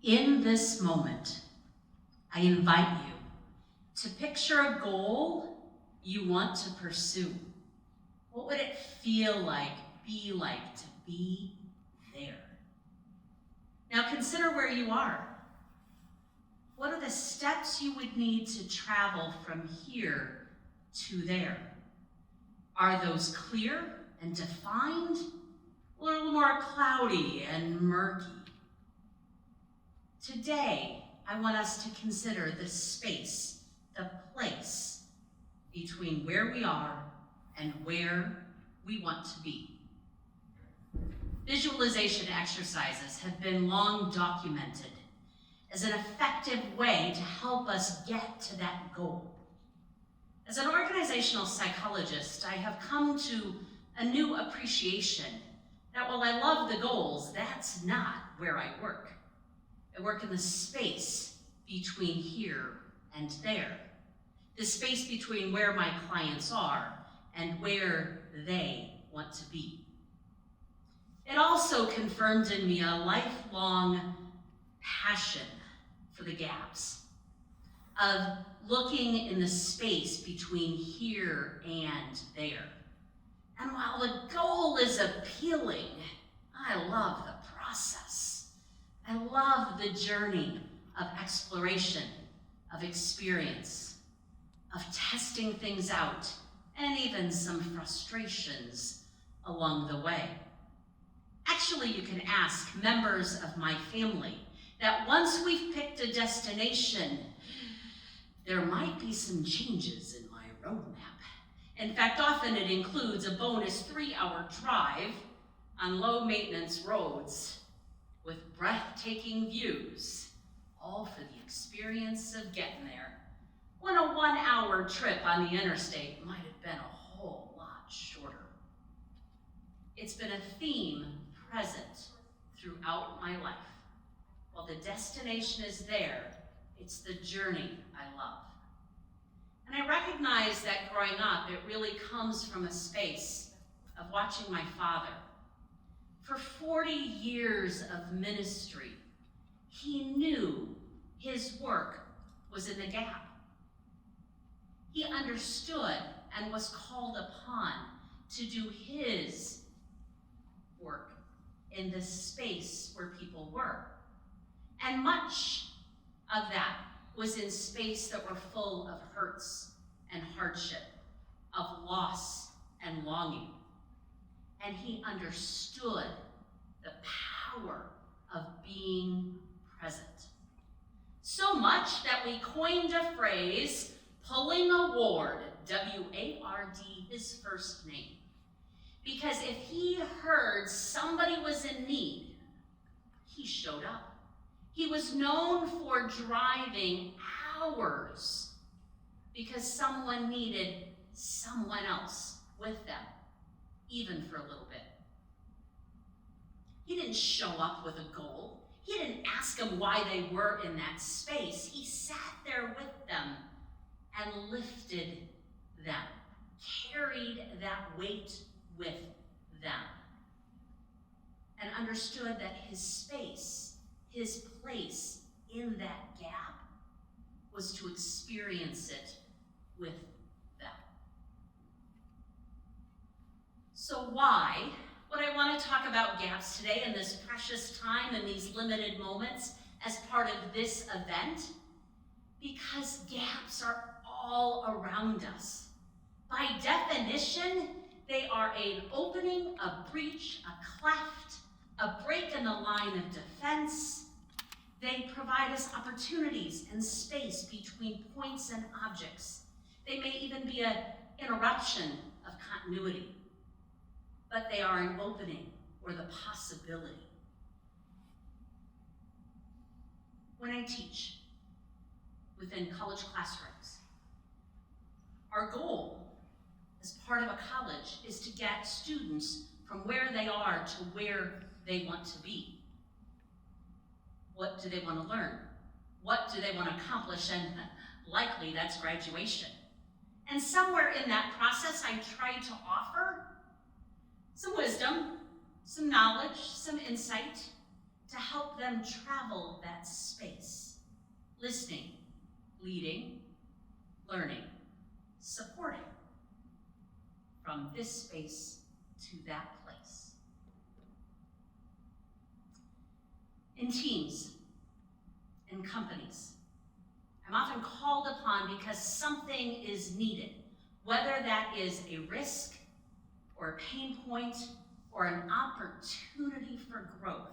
In this moment, I invite you to picture a goal you want to pursue. What would it feel like, be like to be there? Now consider where you are. What are the steps you would need to travel from here to there? Are those clear and defined, or a little more cloudy and murky? Today, I want us to consider the space, the place between where we are and where we want to be. Visualization exercises have been long documented as an effective way to help us get to that goal. As an organizational psychologist, I have come to a new appreciation that while I love the goals, that's not where I work. I work in the space between here and there, the space between where my clients are and where they want to be. It also confirmed in me a lifelong passion for the gaps, of looking in the space between here and there. And while the goal is appealing, I love the process. I love the journey of exploration, of experience, of testing things out, and even some frustrations along the way. Actually, you can ask members of my family that once we've picked a destination, there might be some changes in my roadmap. In fact, often it includes a bonus 3-hour drive on low-maintenance roads with breathtaking views, all for the experience of getting there, when a 1-hour trip on the interstate might have been a whole lot shorter. It's been a theme present throughout my life. While the destination is there, it's the journey I love. And I recognize that growing up, it really comes from a space of watching my father. For 40 years of ministry, he knew his work was in the gap. He understood and was called upon to do his work in the space where people were. And much of that was in space that were full of hurts and hardship, of loss and longing. And he understood the power of being present. So much that we coined a phrase, pulling a Ward, W-A-R-D, his first name. Because if he heard somebody was in need, he showed up. He was known for driving hours because someone needed someone else with them, even for a little bit. He didn't show up with a goal. He didn't ask them why they were in that space. He sat there with them and lifted them, carried that weight with them, and understood that his space, his place in that gap was to experience it with them. So why would I want to talk about gaps today in this precious time and these limited moments as part of this event? Because gaps are all around us. By definition, they are an opening, a breach, a cleft, a break in the line of defense. They provide us opportunities and space between points and objects. They may even be an interruption of continuity, but they are an opening or the possibility. When I teach within college classrooms, our goal as part of a college is to get students from where they are to where they want to be. What do they want to learn? What do they want to accomplish? And likely that's graduation. And somewhere in that process, I try to offer some wisdom, some knowledge, some insight to help them travel that space, listening, leading, learning, supporting, from this space to that place. In teams, in companies, I'm often called upon because something is needed, whether that is a risk or a pain point or an opportunity for growth.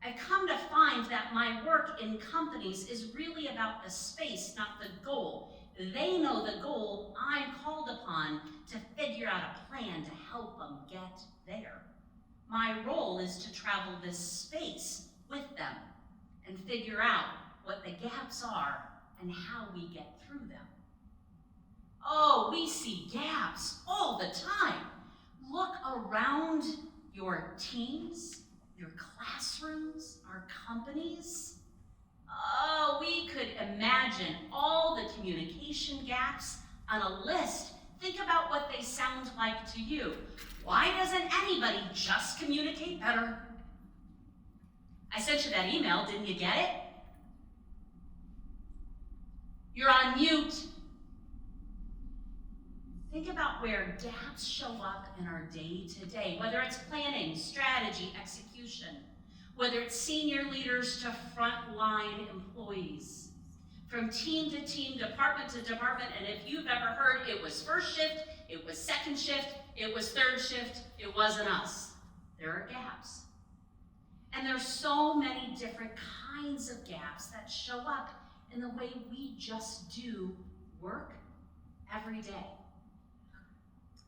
I've come to find that my work in companies is really about the space, not the goal. They know the goal. I'm called upon to figure out a plan to help them get there. My role is to travel this space with them and figure out what the gaps are and how we get through them. Oh, we see gaps all the time. Look around your teams, your classrooms, our companies. Oh, we could imagine all the communication gaps on a list. Think about what they sound like to you. Why doesn't anybody just communicate better? I sent you that email, didn't you get it? You're on mute. Think about where gaps show up in our day-to-day, whether it's planning, strategy, execution, whether it's senior leaders to frontline employees, from team to team, department to department, and if you've ever heard it was first shift, it was second shift, it was third shift, it wasn't us. There are gaps. And there's so many different kinds of gaps that show up in the way we just do work every day.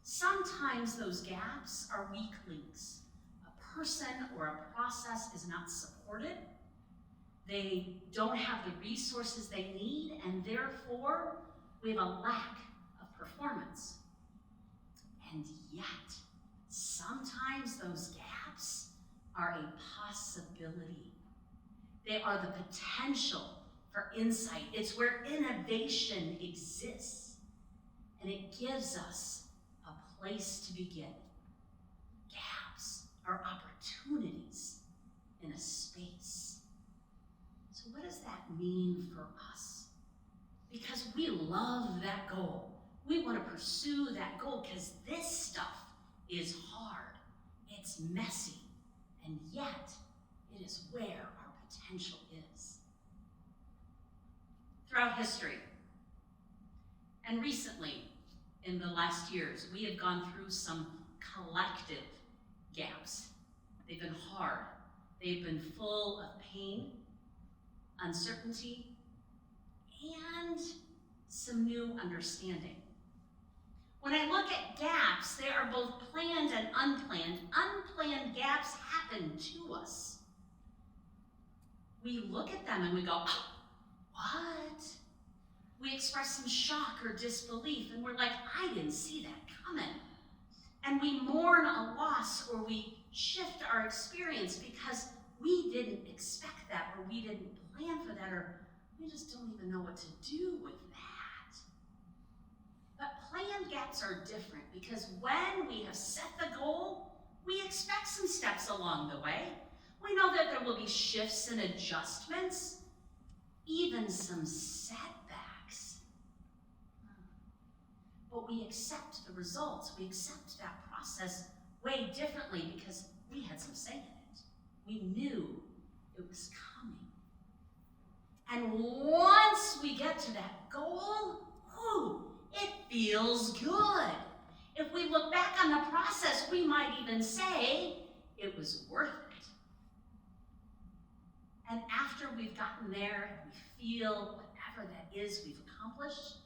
Sometimes those gaps are weak links. A person or a process is not supported. They don't have the resources they need, and therefore we have a lack of performance. And yet, sometimes those gaps are a possibility. They are the potential for insight. It's where innovation exists, and it gives us a place to begin. Gaps are opportunities in a space. So what does that mean for us? Because we love that goal. We want to pursue that goal because this stuff is hard, it's messy, and yet it is where our potential is. Throughout history, and recently, in the last years, we have gone through some collective gaps. They've been hard. They've been full of pain, uncertainty, and some new understanding. When I look at gaps, they are both planned and unplanned. Unplanned gaps happen to us. We look at them and we go, oh, what? We express some shock or disbelief, and we're like, I didn't see that coming. And we mourn a loss, or we shift our experience because we didn't expect that, or we didn't plan for that, or we just don't even know what to do with that. But planned gaps are different because when we have set the goal, we expect some steps along the way. We know that there will be shifts and adjustments, even some setbacks. But we accept the results. We accept that process way differently because we had some say in it. We knew it was coming. And once we get to that goal, it feels good. If we look back on the process, we might even say it was worth it. And after we've gotten there and we feel whatever that is we've accomplished,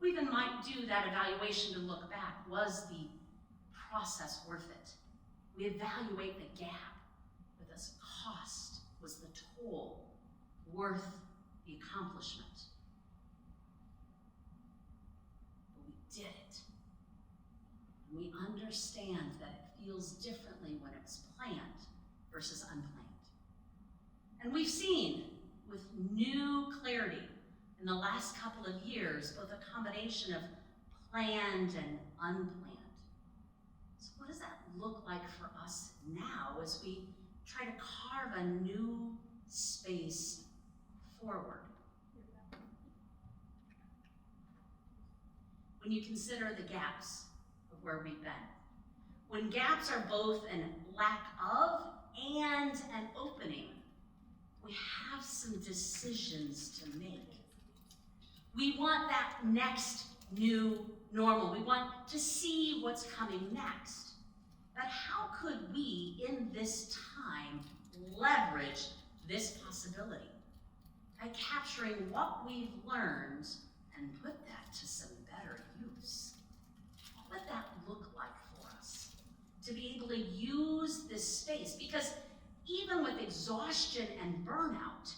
we even might do that evaluation to look back. Was the process worth it? We evaluate the gap with this cost. Was the toll worth the accomplishment? But we did it. And we understand that it feels differently when it's planned versus unplanned. And we've seen with new clarity in the last couple of years, both a combination of planned and unplanned. So what does that look like for us now as we try to carve a new space forward. When you consider the gaps of where we've been, when gaps are both a lack of and an opening, we have some decisions to make. We want that next new normal. We want to see what's coming next. But how could we, in this time, leverage this possibility by capturing what we've learned and put that to some better use? What would that look like for us? To be able to use this space, because even with exhaustion and burnout,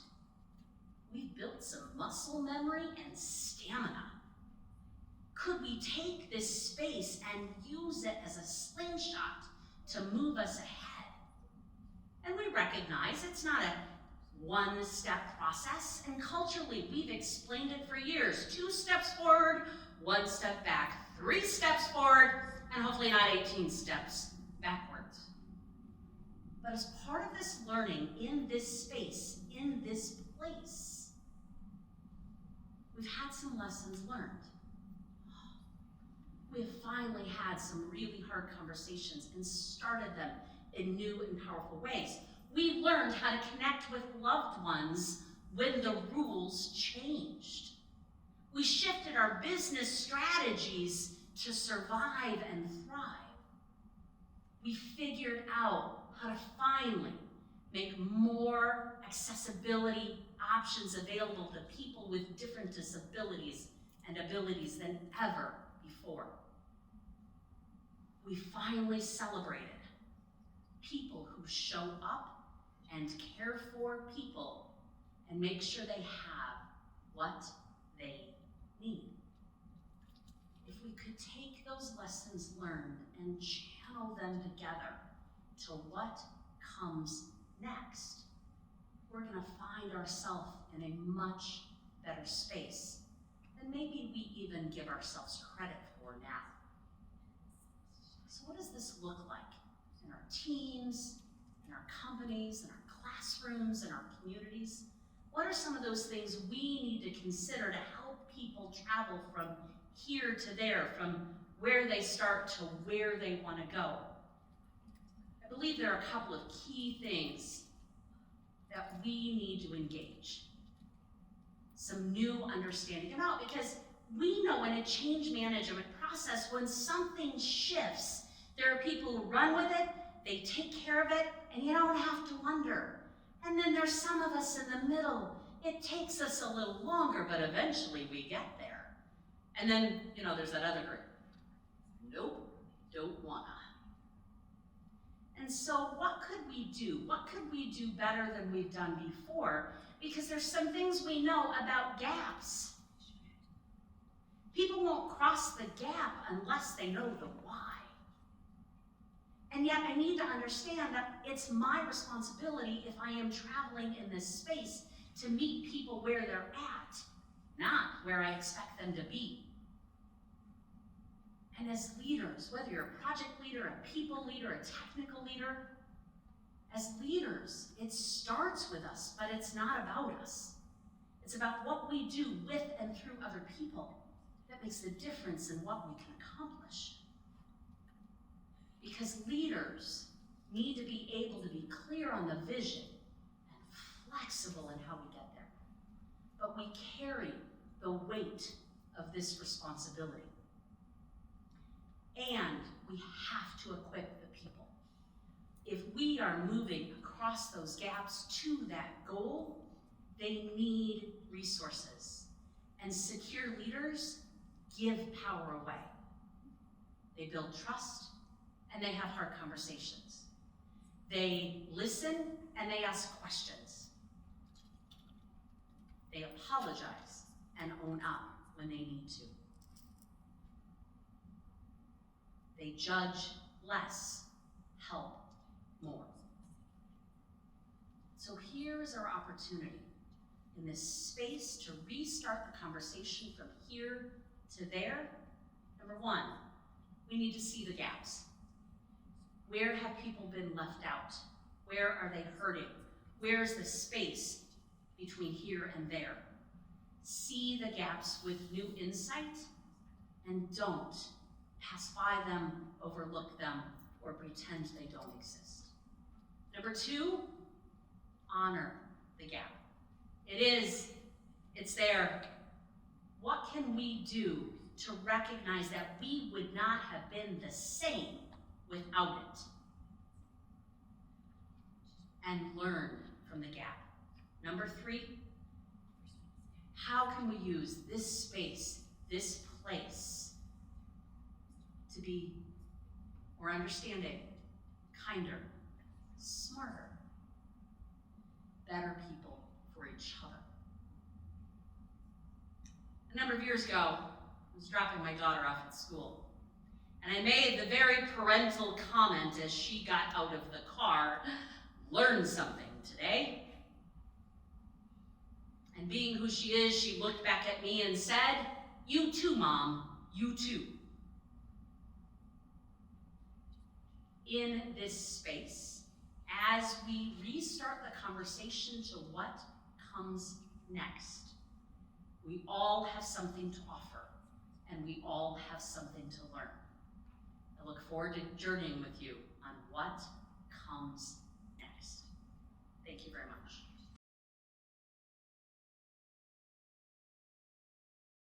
we've built some muscle memory and stamina. Could we take this space and use it as a slingshot to move us ahead? And we recognize it's not a one-step process, and culturally we've explained it for years. 2 steps forward, 1 step back, 3 steps forward, and hopefully not 18 steps backwards. But as part of this learning in this space, in this place, we've had some lessons learned. We have finally had some really hard conversations and started them in new and powerful ways. We learned how to connect with loved ones when the rules changed. We shifted our business strategies to survive and thrive. We figured out how to finally make more accessibility options available to people with different disabilities and abilities than ever before. We finally celebrated people who show up and care for people and make sure they have what they need. If we could take those lessons learned and channel them together to what comes next, we're going to find ourselves in a much better space than maybe we even give ourselves credit for now. So what does this look like in our teams, in our companies, in our classrooms, in our communities? What are some of those things we need to consider to help people travel from here to there, from where they start to where they want to go? I believe there are a couple of key things that we need to engage. Some new understanding about, because we know in a change management process, when something shifts, there are people who run with it, they take care of it, and you don't have to wonder. And then there's some of us in the middle. It takes us a little longer, but eventually we get there. And then, there's that other group. Nope, don't wanna. And so what could we do? What could we do better than we've done before? Because there's some things we know about gaps. People won't cross the gap unless they know the why. And yet I need to understand that it's my responsibility, if I am traveling in this space, to meet people where they're at, not where I expect them to be. And as leaders, whether you're a project leader, a people leader, a technical leader, as leaders, it starts with us, but it's not about us. It's about what we do with and through other people that makes the difference in what we can accomplish. Because leaders need to be able to be clear on the vision and flexible in how we get there. But we carry the weight of this responsibility. And we have to equip the people. If we are moving across those gaps to that goal, they need resources. And secure leaders give power away. They build trust, and they have hard conversations. They listen, and they ask questions. They apologize and own up when they need to. They judge less, help more. So here's our opportunity in this space to restart the conversation from here to there. Number one, we need to see the gaps. Where have people been left out? Where are they hurting? Where's the space between here and there? See the gaps with new insight, and don't pass by them, overlook them, or pretend they don't exist. Number 2, honor the gap. It's there. What can we do to recognize that we would not have been the same without it? And learn from the gap. Number 3, how can we use this space, this place, to be more understanding, kinder, smarter, better people for each other? A number of years ago, I was dropping my daughter off at school, and I made the very parental comment as she got out of the car, "Learn something today." And being who she is, she looked back at me and said, "You too, Mom, you too." In this space, as we restart the conversation to what comes next, we all have something to offer, and we all have something to learn. I look forward to journeying with you on what comes next. Thank you very much.